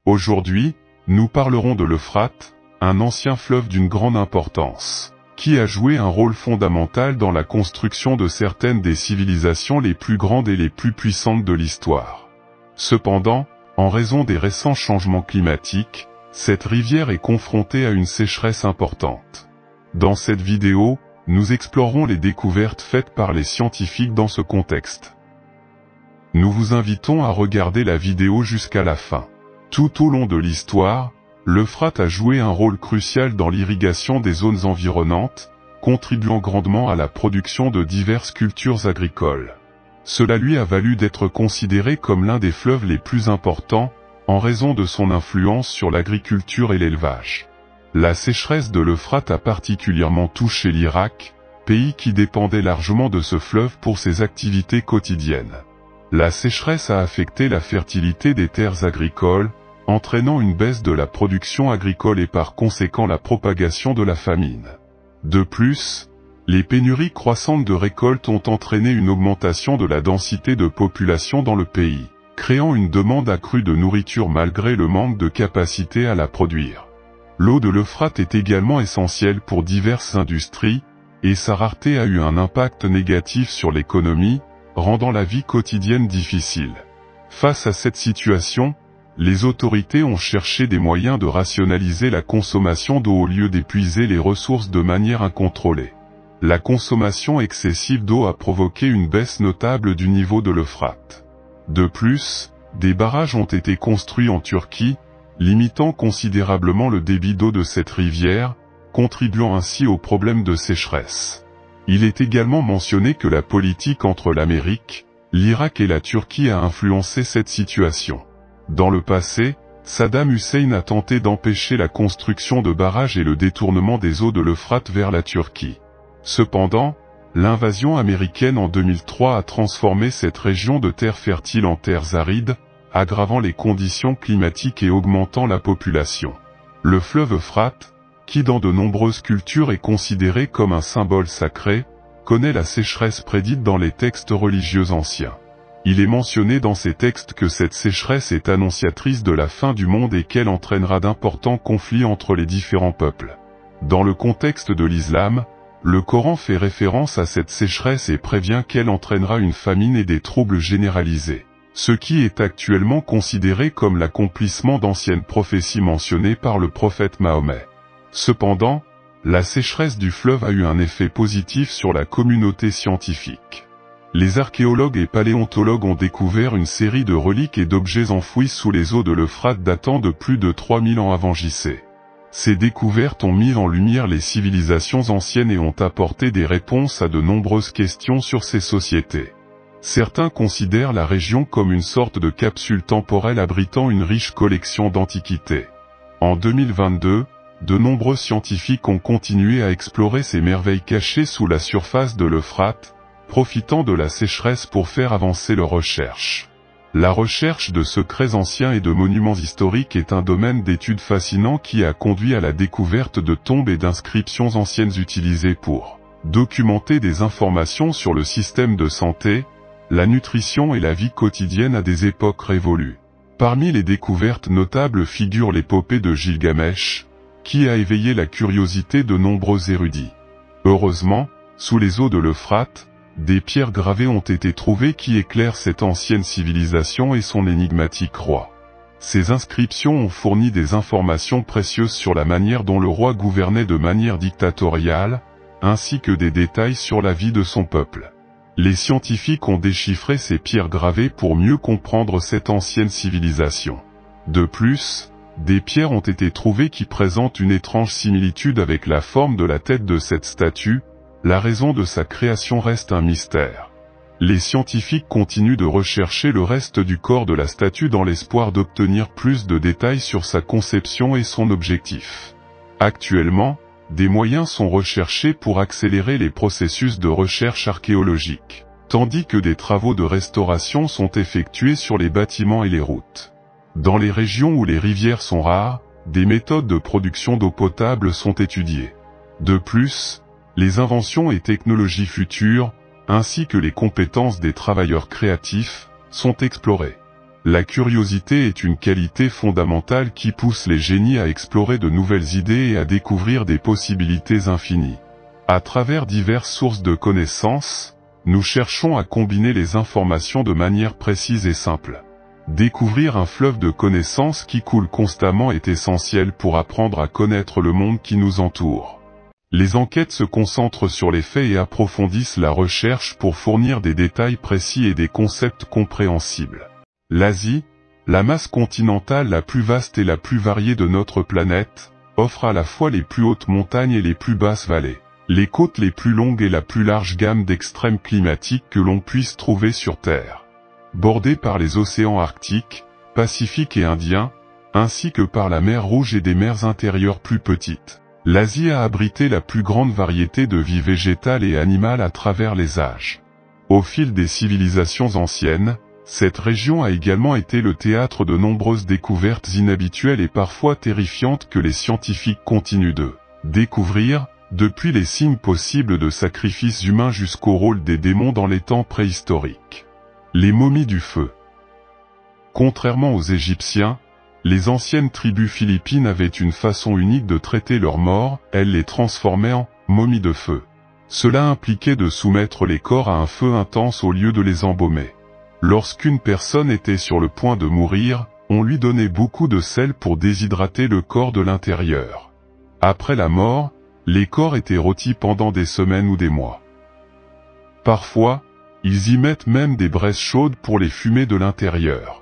Aujourd'hui, nous parlerons de l'Euphrate, un ancien fleuve d'une grande importance, qui a joué un rôle fondamental dans la construction de certaines des civilisations les plus grandes et les plus puissantes de l'histoire. Cependant, en raison des récents changements climatiques, cette rivière est confrontée à une sécheresse importante. Dans cette vidéo, nous explorerons les découvertes faites par les scientifiques dans ce contexte. Nous vous invitons à regarder la vidéo jusqu'à la fin. Tout au long de l'histoire, l'Euphrate a joué un rôle crucial dans l'irrigation des zones environnantes, contribuant grandement à la production de diverses cultures agricoles. Cela lui a valu d'être considéré comme l'un des fleuves les plus importants, en raison de son influence sur l'agriculture et l'élevage. La sécheresse de l'Euphrate a particulièrement touché l'Irak, pays qui dépendait largement de ce fleuve pour ses activités quotidiennes. La sécheresse a affecté la fertilité des terres agricoles, entraînant une baisse de la production agricole et par conséquent la propagation de la famine. De plus, les pénuries croissantes de récoltes ont entraîné une augmentation de la densité de population dans le pays, créant une demande accrue de nourriture malgré le manque de capacité à la produire. L'eau de l'Euphrate est également essentielle pour diverses industries, et sa rareté a eu un impact négatif sur l'économie, rendant la vie quotidienne difficile. Face à cette situation, les autorités ont cherché des moyens de rationaliser la consommation d'eau au lieu d'épuiser les ressources de manière incontrôlée. La consommation excessive d'eau a provoqué une baisse notable du niveau de l'Euphrate. De plus, des barrages ont été construits en Turquie, limitant considérablement le débit d'eau de cette rivière, contribuant ainsi au problème de sécheresse. Il est également mentionné que la politique entre l'Amérique, l'Irak et la Turquie a influencé cette situation. Dans le passé, Saddam Hussein a tenté d'empêcher la construction de barrages et le détournement des eaux de l'Euphrate vers la Turquie. Cependant, l'invasion américaine en 2003 a transformé cette région de terres fertiles en terres arides, aggravant les conditions climatiques et augmentant la population. Le fleuve Euphrate, qui dans de nombreuses cultures est considéré comme un symbole sacré, connaît la sécheresse prédite dans les textes religieux anciens. Il est mentionné dans ces textes que cette sécheresse est annonciatrice de la fin du monde et qu'elle entraînera d'importants conflits entre les différents peuples. Dans le contexte de l'islam, le Coran fait référence à cette sécheresse et prévient qu'elle entraînera une famine et des troubles généralisés, ce qui est actuellement considéré comme l'accomplissement d'anciennes prophéties mentionnées par le prophète Mahomet. Cependant, la sécheresse du fleuve a eu un effet positif sur la communauté scientifique. Les archéologues et paléontologues ont découvert une série de reliques et d'objets enfouis sous les eaux de l'Euphrate datant de plus de 3000 ans avant JC. Ces découvertes ont mis en lumière les civilisations anciennes et ont apporté des réponses à de nombreuses questions sur ces sociétés. Certains considèrent la région comme une sorte de capsule temporelle abritant une riche collection d'antiquités. En 2022, de nombreux scientifiques ont continué à explorer ces merveilles cachées sous la surface de l'Euphrate, profitant de la sécheresse pour faire avancer leurs recherches. La recherche de secrets anciens et de monuments historiques est un domaine d'étude fascinant qui a conduit à la découverte de tombes et d'inscriptions anciennes utilisées pour documenter des informations sur le système de santé, la nutrition et la vie quotidienne à des époques révolues. Parmi les découvertes notables figure l'épopée de Gilgamesh, qui a éveillé la curiosité de nombreux érudits. Heureusement, sous les eaux de l'Euphrate, des pierres gravées ont été trouvées qui éclairent cette ancienne civilisation et son énigmatique roi. Ces inscriptions ont fourni des informations précieuses sur la manière dont le roi gouvernait de manière dictatoriale, ainsi que des détails sur la vie de son peuple. Les scientifiques ont déchiffré ces pierres gravées pour mieux comprendre cette ancienne civilisation. De plus, des pierres ont été trouvées qui présentent une étrange similitude avec la forme de la tête de cette statue. La raison de sa création reste un mystère. Les scientifiques continuent de rechercher le reste du corps de la statue dans l'espoir d'obtenir plus de détails sur sa conception et son objectif. Actuellement, des moyens sont recherchés pour accélérer les processus de recherche archéologique, tandis que des travaux de restauration sont effectués sur les bâtiments et les routes. Dans les régions où les rivières sont rares, des méthodes de production d'eau potable sont étudiées. De plus, les inventions et technologies futures, ainsi que les compétences des travailleurs créatifs, sont explorées. La curiosité est une qualité fondamentale qui pousse les génies à explorer de nouvelles idées et à découvrir des possibilités infinies. À travers diverses sources de connaissances, nous cherchons à combiner les informations de manière précise et simple. Découvrir un fleuve de connaissances qui coule constamment est essentiel pour apprendre à connaître le monde qui nous entoure. Les enquêtes se concentrent sur les faits et approfondissent la recherche pour fournir des détails précis et des concepts compréhensibles. L'Asie, la masse continentale la plus vaste et la plus variée de notre planète, offre à la fois les plus hautes montagnes et les plus basses vallées, les côtes les plus longues et la plus large gamme d'extrêmes climatiques que l'on puisse trouver sur Terre. Bordée par les océans arctiques, Pacifique et Indien, ainsi que par la mer Rouge et des mers intérieures plus petites, l'Asie a abrité la plus grande variété de vie végétale et animale à travers les âges. Au fil des civilisations anciennes, cette région a également été le théâtre de nombreuses découvertes inhabituelles et parfois terrifiantes que les scientifiques continuent de découvrir, depuis les signes possibles de sacrifices humains jusqu'au rôle des démons dans les temps préhistoriques. Les momies du feu. Contrairement aux Égyptiens, les anciennes tribus philippines avaient une façon unique de traiter leurs morts, elles les transformaient en momies de feu. Cela impliquait de soumettre les corps à un feu intense au lieu de les embaumer. Lorsqu'une personne était sur le point de mourir, on lui donnait beaucoup de sel pour déshydrater le corps de l'intérieur. Après la mort, les corps étaient rôtis pendant des semaines ou des mois. Parfois, ils y mettent même des braises chaudes pour les fumer de l'intérieur.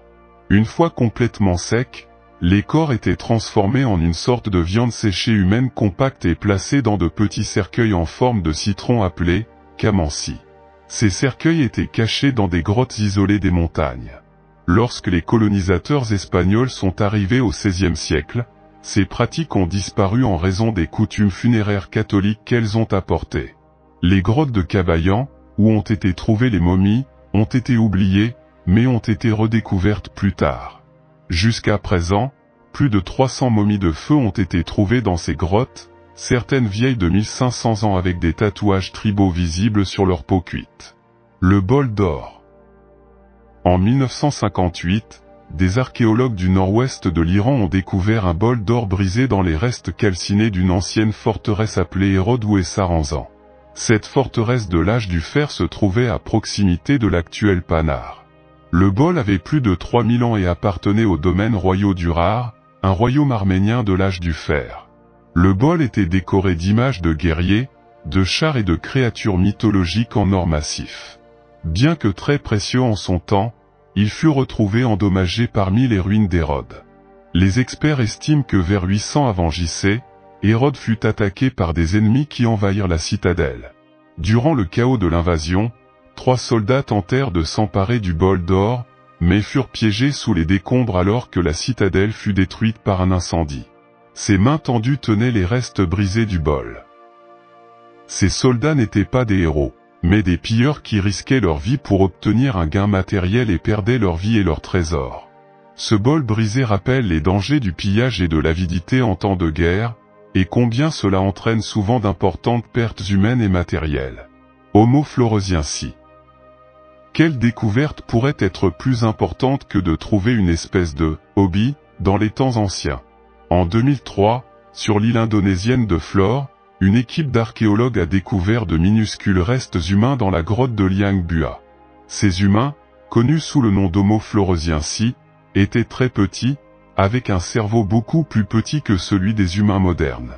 Une fois complètement secs, les corps étaient transformés en une sorte de viande séchée humaine compacte et placés dans de petits cercueils en forme de citron appelés camansi. Ces cercueils étaient cachés dans des grottes isolées des montagnes. Lorsque les colonisateurs espagnols sont arrivés au XVIe siècle, ces pratiques ont disparu en raison des coutumes funéraires catholiques qu'elles ont apportées. Les grottes de Cavaillán, où ont été trouvées les momies, ont été oubliées, mais ont été redécouvertes plus tard. Jusqu'à présent, plus de 300 momies de feu ont été trouvées dans ces grottes, certaines vieilles de 1500 ans avec des tatouages tribaux visibles sur leur peau cuite. Le bol d'or. En 1958, des archéologues du nord-ouest de l'Iran ont découvert un bol d'or brisé dans les restes calcinés d'une ancienne forteresse appelée Hérode ou Essaranzan. Cette forteresse de l'âge du fer se trouvait à proximité de l'actuel Panar. Le bol avait plus de 3000 ans et appartenait aux domaines royaux d'Urar, un royaume arménien de l'âge du fer. Le bol était décoré d'images de guerriers, de chars et de créatures mythologiques en or massif. Bien que très précieux en son temps, il fut retrouvé endommagé parmi les ruines d'Hérode. Les experts estiment que vers 800 avant JC, Hérode fut attaqué par des ennemis qui envahirent la citadelle. Durant le chaos de l'invasion, 3 soldats tentèrent de s'emparer du bol d'or, mais furent piégés sous les décombres alors que la citadelle fut détruite par un incendie. Ses mains tendues tenaient les restes brisés du bol. Ces soldats n'étaient pas des héros, mais des pilleurs qui risquaient leur vie pour obtenir un gain matériel et perdaient leur vie et leurs trésors. Ce bol brisé rappelle les dangers du pillage et de l'avidité en temps de guerre, et combien cela entraîne souvent d'importantes pertes humaines et matérielles. Homo floresiensis. Quelle découverte pourrait être plus importante que de trouver une espèce de « hobby » dans les temps anciens? En 2003, sur l'île indonésienne de Flore, une équipe d'archéologues a découvert de minuscules restes humains dans la grotte de Liang Bua. Ces humains, connus sous le nom d'Homo floresiensis, étaient très petits, avec un cerveau beaucoup plus petit que celui des humains modernes.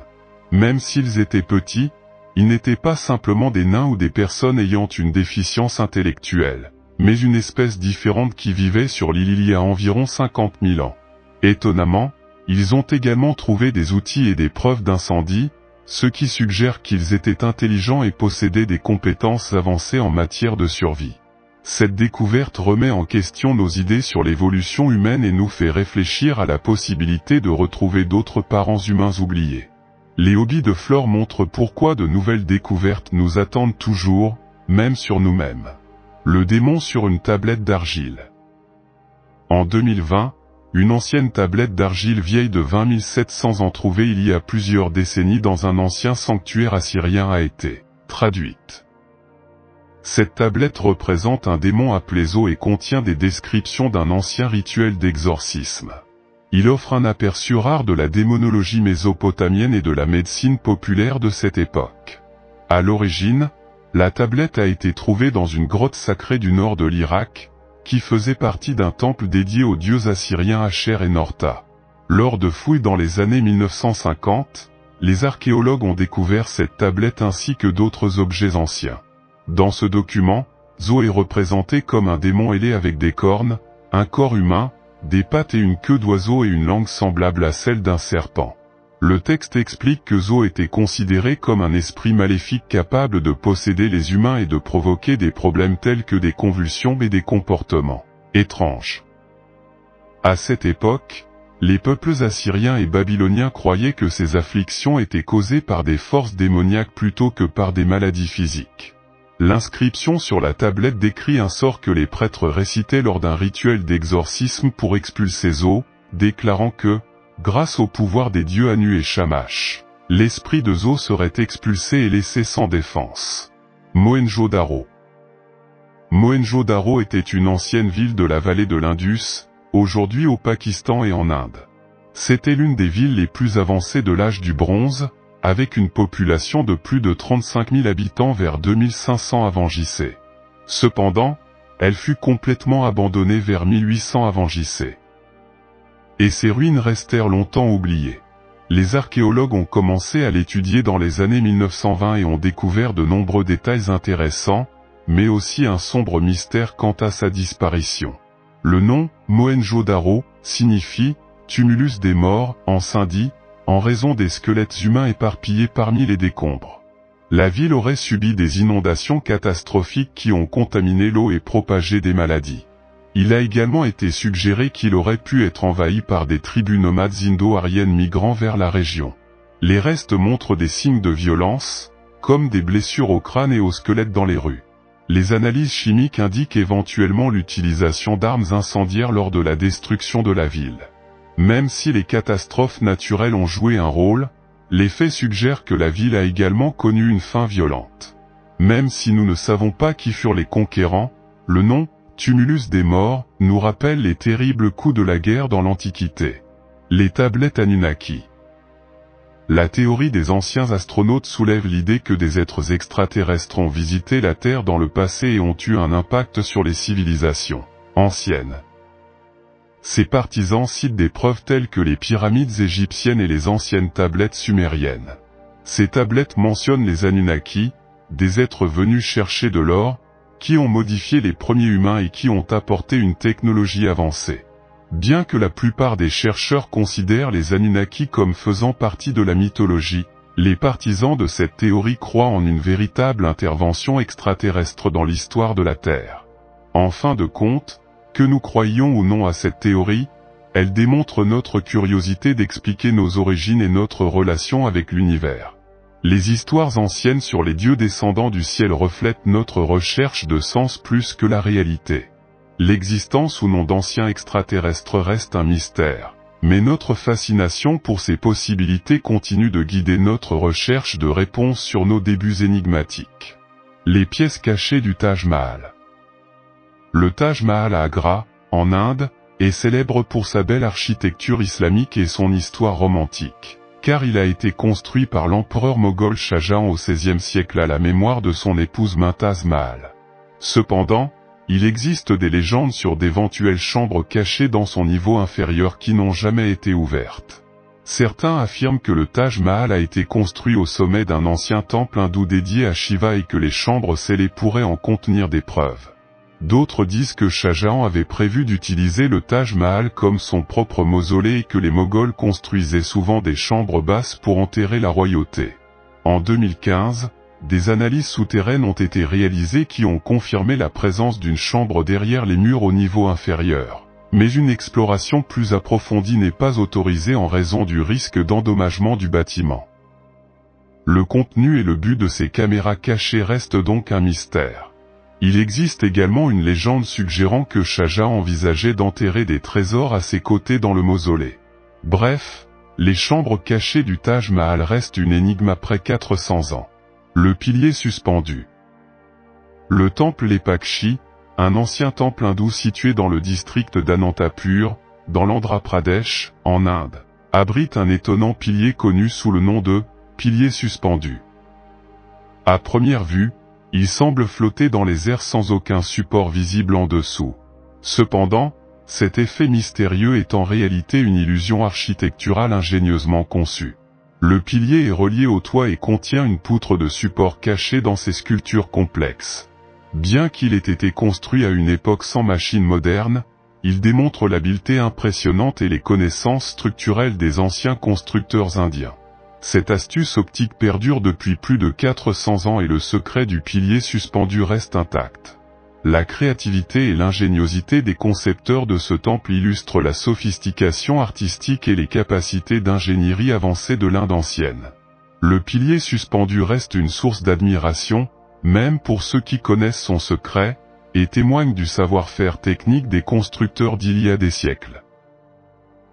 Même s'ils étaient petits, ils n'étaient pas simplement des nains ou des personnes ayant une déficience intellectuelle, mais une espèce différente qui vivait sur l'île il y a environ 50 000 ans. Étonnamment, ils ont également trouvé des outils et des preuves d'incendie, ce qui suggère qu'ils étaient intelligents et possédaient des compétences avancées en matière de survie. Cette découverte remet en question nos idées sur l'évolution humaine et nous fait réfléchir à la possibilité de retrouver d'autres parents humains oubliés. Les hobbies de Flore montrent pourquoi de nouvelles découvertes nous attendent toujours, même sur nous-mêmes. Le démon sur une tablette d'argile. En 2020, une ancienne tablette d'argile vieille de 20 700 ans trouvée il y a plusieurs décennies dans un ancien sanctuaire assyrien a été traduite. Cette tablette représente un démon appelé Zo et contient des descriptions d'un ancien rituel d'exorcisme. Il offre un aperçu rare de la démonologie mésopotamienne et de la médecine populaire de cette époque. À l'origine, la tablette a été trouvée dans une grotte sacrée du nord de l'Irak, qui faisait partie d'un temple dédié aux dieux assyriens Asher et Norta. Lors de fouilles dans les années 1950, les archéologues ont découvert cette tablette ainsi que d'autres objets anciens. Dans ce document, Zo est représenté comme un démon ailé avec des cornes, un corps humain, des pattes et une queue d'oiseau et une langue semblable à celle d'un serpent. Le texte explique que Zo était considéré comme un esprit maléfique capable de posséder les humains et de provoquer des problèmes tels que des convulsions et des comportements étranges. À cette époque, les peuples assyriens et babyloniens croyaient que ces afflictions étaient causées par des forces démoniaques plutôt que par des maladies physiques. L'inscription sur la tablette décrit un sort que les prêtres récitaient lors d'un rituel d'exorcisme pour expulser Zo, déclarant que, grâce au pouvoir des dieux Anu et Shamash, l'esprit de Zo serait expulsé et laissé sans défense. Mohenjo-Daro. Mohenjo-Daro était une ancienne ville de la vallée de l'Indus, aujourd'hui au Pakistan et en Inde. C'était l'une des villes les plus avancées de l'âge du bronze, avec une population de plus de 35 000 habitants vers 2500 avant JC. Cependant, elle fut complètement abandonnée vers 1800 avant JC. Et ses ruines restèrent longtemps oubliées. Les archéologues ont commencé à l'étudier dans les années 1920 et ont découvert de nombreux détails intéressants, mais aussi un sombre mystère quant à sa disparition. Le nom, Mohenjo-Daro, signifie « tumulus des morts » en sindhi, en raison des squelettes humains éparpillés parmi les décombres. La ville aurait subi des inondations catastrophiques qui ont contaminé l'eau et propagé des maladies. Il a également été suggéré qu'il aurait pu être envahi par des tribus nomades indo-aryennes migrant vers la région. Les restes montrent des signes de violence, comme des blessures au crâne et au squelette dans les rues. Les analyses chimiques indiquent éventuellement l'utilisation d'armes incendiaires lors de la destruction de la ville. Même si les catastrophes naturelles ont joué un rôle, les faits suggèrent que la ville a également connu une fin violente. Même si nous ne savons pas qui furent les conquérants, le nom « tumulus des morts » nous rappelle les terribles coups de la guerre dans l'Antiquité. Les tablettes Anunnaki. La théorie des anciens astronautes soulève l'idée que des êtres extraterrestres ont visité la Terre dans le passé et ont eu un impact sur les civilisations anciennes. Ces partisans citent des preuves telles que les pyramides égyptiennes et les anciennes tablettes sumériennes. Ces tablettes mentionnent les Anunnaki, des êtres venus chercher de l'or, qui ont modifié les premiers humains et qui ont apporté une technologie avancée. Bien que la plupart des chercheurs considèrent les Anunnaki comme faisant partie de la mythologie, les partisans de cette théorie croient en une véritable intervention extraterrestre dans l'histoire de la Terre. En fin de compte, que nous croyions ou non à cette théorie, elle démontre notre curiosité d'expliquer nos origines et notre relation avec l'univers. Les histoires anciennes sur les dieux descendants du ciel reflètent notre recherche de sens plus que la réalité. L'existence ou non d'anciens extraterrestres reste un mystère, mais notre fascination pour ces possibilités continue de guider notre recherche de réponses sur nos débuts énigmatiques. Les pièces cachées du Taj Mahal. Le Taj Mahal à Agra, en Inde, est célèbre pour sa belle architecture islamique et son histoire romantique, car il a été construit par l'empereur moghol Shah Jahan au XVIe siècle à la mémoire de son épouse Mumtaz Mahal. Cependant, il existe des légendes sur d'éventuelles chambres cachées dans son niveau inférieur qui n'ont jamais été ouvertes. Certains affirment que le Taj Mahal a été construit au sommet d'un ancien temple hindou dédié à Shiva et que les chambres scellées pourraient en contenir des preuves. D'autres disent que Shah Jahan avait prévu d'utiliser le Taj Mahal comme son propre mausolée et que les Moghols construisaient souvent des chambres basses pour enterrer la royauté. En 2015, des analyses souterraines ont été réalisées qui ont confirmé la présence d'une chambre derrière les murs au niveau inférieur. Mais une exploration plus approfondie n'est pas autorisée en raison du risque d'endommagement du bâtiment. Le contenu et le but de ces caméras cachées restent donc un mystère. Il existe également une légende suggérant que Shah Jahan envisageait d'enterrer des trésors à ses côtés dans le mausolée. Bref, les chambres cachées du Taj Mahal restent une énigme après 400 ans. Le pilier suspendu. Le temple Lepakshi, un ancien temple hindou situé dans le district d'Anantapur, dans l'Andhra Pradesh, en Inde, abrite un étonnant pilier connu sous le nom de « pilier suspendu ». À première vue, il semble flotter dans les airs sans aucun support visible en dessous. Cependant, cet effet mystérieux est en réalité une illusion architecturale ingénieusement conçue. Le pilier est relié au toit et contient une poutre de support cachée dans ses sculptures complexes. Bien qu'il ait été construit à une époque sans machines modernes, il démontre l'habileté impressionnante et les connaissances structurelles des anciens constructeurs indiens. Cette astuce optique perdure depuis plus de 400 ans et le secret du pilier suspendu reste intact. La créativité et l'ingéniosité des concepteurs de ce temple illustrent la sophistication artistique et les capacités d'ingénierie avancées de l'Inde ancienne. Le pilier suspendu reste une source d'admiration, même pour ceux qui connaissent son secret, et témoigne du savoir-faire technique des constructeurs d'il y a des siècles.